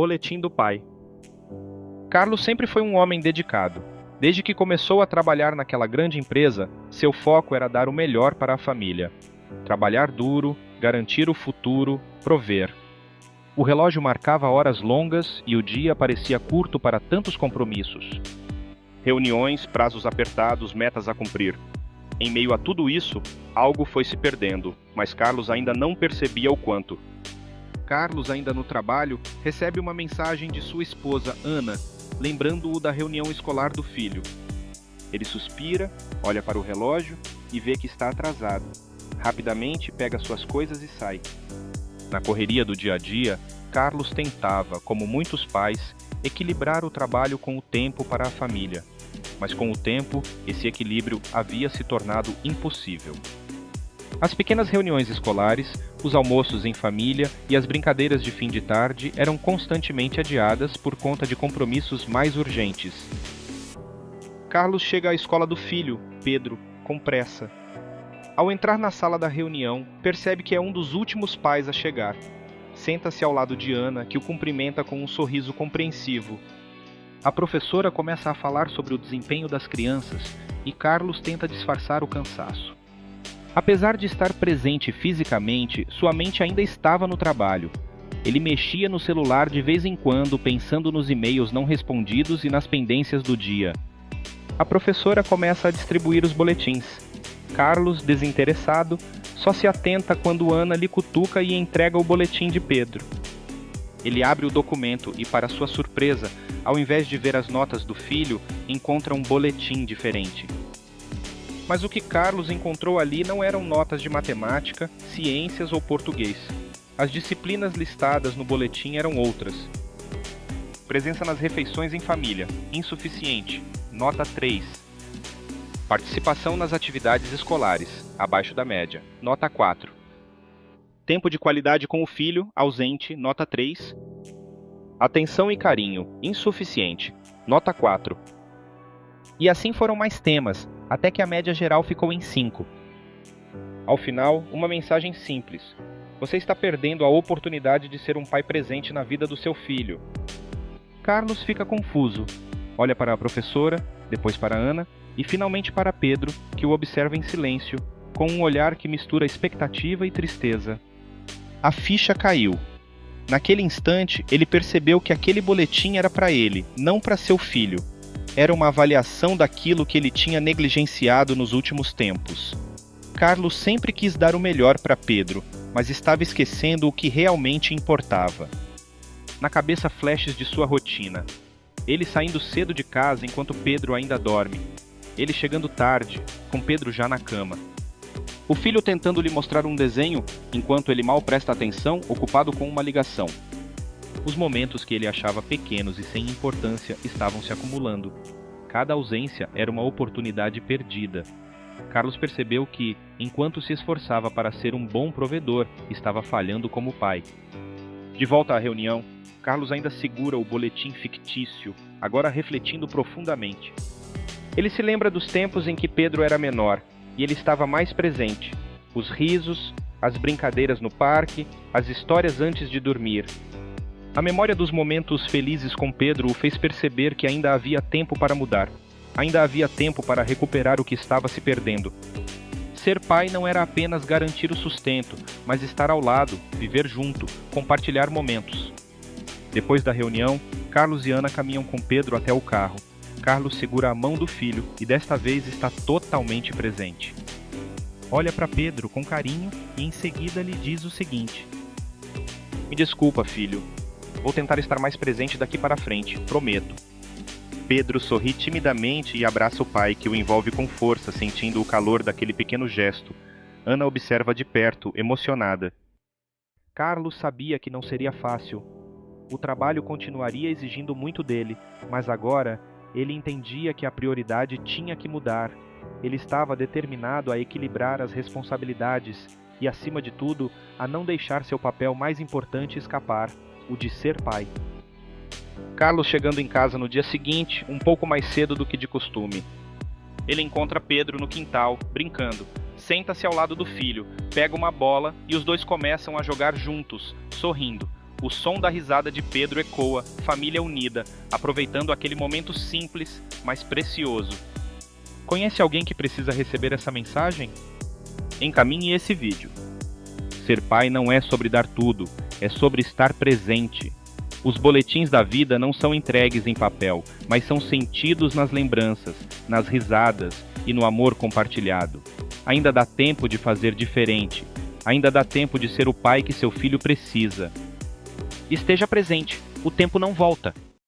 Boletim do pai. Carlos sempre foi um homem dedicado. Desde que começou a trabalhar naquela grande empresa, seu foco era dar o melhor para a família. Trabalhar duro, garantir o futuro, prover. O relógio marcava horas longas e o dia parecia curto para tantos compromissos. Reuniões, prazos apertados, metas a cumprir. Em meio a tudo isso, algo foi se perdendo, mas Carlos ainda não percebia o quanto. Carlos, ainda no trabalho, recebe uma mensagem de sua esposa, Ana, lembrando-o da reunião escolar do filho. Ele suspira, olha para o relógio e vê que está atrasado. Rapidamente pega suas coisas e sai. Na correria do dia a dia, Carlos tentava, como muitos pais, equilibrar o trabalho com o tempo para a família. Mas com o tempo, esse equilíbrio havia se tornado impossível. As pequenas reuniões escolares, os almoços em família e as brincadeiras de fim de tarde eram constantemente adiadas por conta de compromissos mais urgentes. Carlos chega à escola do filho, Pedro, com pressa. Ao entrar na sala da reunião, percebe que é um dos últimos pais a chegar. Senta-se ao lado de Ana, que o cumprimenta com um sorriso compreensivo. A professora começa a falar sobre o desempenho das crianças e Carlos tenta disfarçar o cansaço. Apesar de estar presente fisicamente, sua mente ainda estava no trabalho. Ele mexia no celular de vez em quando, pensando nos e-mails não respondidos e nas pendências do dia. A professora começa a distribuir os boletins. Carlos, desinteressado, só se atenta quando Ana lhe cutuca e entrega o boletim de Pedro. Ele abre o documento e, para sua surpresa, ao invés de ver as notas do filho, encontra um boletim diferente. Mas o que Carlos encontrou ali não eram notas de matemática, ciências ou português. As disciplinas listadas no boletim eram outras. Presença nas refeições em família, insuficiente, nota 3. Participação nas atividades escolares, abaixo da média, nota 4. Tempo de qualidade com o filho, ausente, nota 3. Atenção e carinho, insuficiente, nota 4. E assim foram mais temas, até que a média geral ficou em 5. Ao final, uma mensagem simples. Você está perdendo a oportunidade de ser um pai presente na vida do seu filho. Carlos fica confuso. Olha para a professora, depois para Ana e finalmente para Pedro, que o observa em silêncio, com um olhar que mistura expectativa e tristeza. A ficha caiu. Naquele instante, ele percebeu que aquele boletim era para ele, não para seu filho. Era uma avaliação daquilo que ele tinha negligenciado nos últimos tempos. Carlos sempre quis dar o melhor para Pedro, mas estava esquecendo o que realmente importava. Na cabeça flashes de sua rotina. Ele saindo cedo de casa enquanto Pedro ainda dorme. Ele chegando tarde, com Pedro já na cama. O filho tentando lhe mostrar um desenho, enquanto ele mal presta atenção, ocupado com uma ligação. Os momentos que ele achava pequenos e sem importância estavam se acumulando. Cada ausência era uma oportunidade perdida. Carlos percebeu que, enquanto se esforçava para ser um bom provedor, estava falhando como pai. De volta à reunião, Carlos ainda segura o boletim fictício, agora refletindo profundamente. Ele se lembra dos tempos em que Pedro era menor, e ele estava mais presente. Os risos, as brincadeiras no parque, as histórias antes de dormir. A memória dos momentos felizes com Pedro o fez perceber que ainda havia tempo para mudar. Ainda havia tempo para recuperar o que estava se perdendo. Ser pai não era apenas garantir o sustento, mas estar ao lado, viver junto, compartilhar momentos. Depois da reunião, Carlos e Ana caminham com Pedro até o carro. Carlos segura a mão do filho e desta vez está totalmente presente. Olha para Pedro com carinho e em seguida lhe diz o seguinte: Me desculpa, filho. Vou tentar estar mais presente daqui para frente, prometo. Pedro sorri timidamente e abraça o pai, que o envolve com força, sentindo o calor daquele pequeno gesto. Ana observa de perto, emocionada. Carlos sabia que não seria fácil. O trabalho continuaria exigindo muito dele, mas agora ele entendia que a prioridade tinha que mudar. Ele estava determinado a equilibrar as responsabilidades e, acima de tudo, a não deixar seu papel mais importante escapar, o de ser pai. Carlos chegando em casa no dia seguinte, um pouco mais cedo do que de costume. Ele encontra Pedro no quintal, brincando. Senta-se ao lado do filho, pega uma bola e os dois começam a jogar juntos, sorrindo. O som da risada de Pedro ecoa, família unida, aproveitando aquele momento simples, mas precioso. Conhece alguém que precisa receber essa mensagem? Encaminhe esse vídeo. Ser pai não é sobre dar tudo, é sobre estar presente. Os boletins da vida não são entregues em papel, mas são sentidos nas lembranças, nas risadas e no amor compartilhado. Ainda dá tempo de fazer diferente. Ainda dá tempo de ser o pai que seu filho precisa. Esteja presente, o tempo não volta.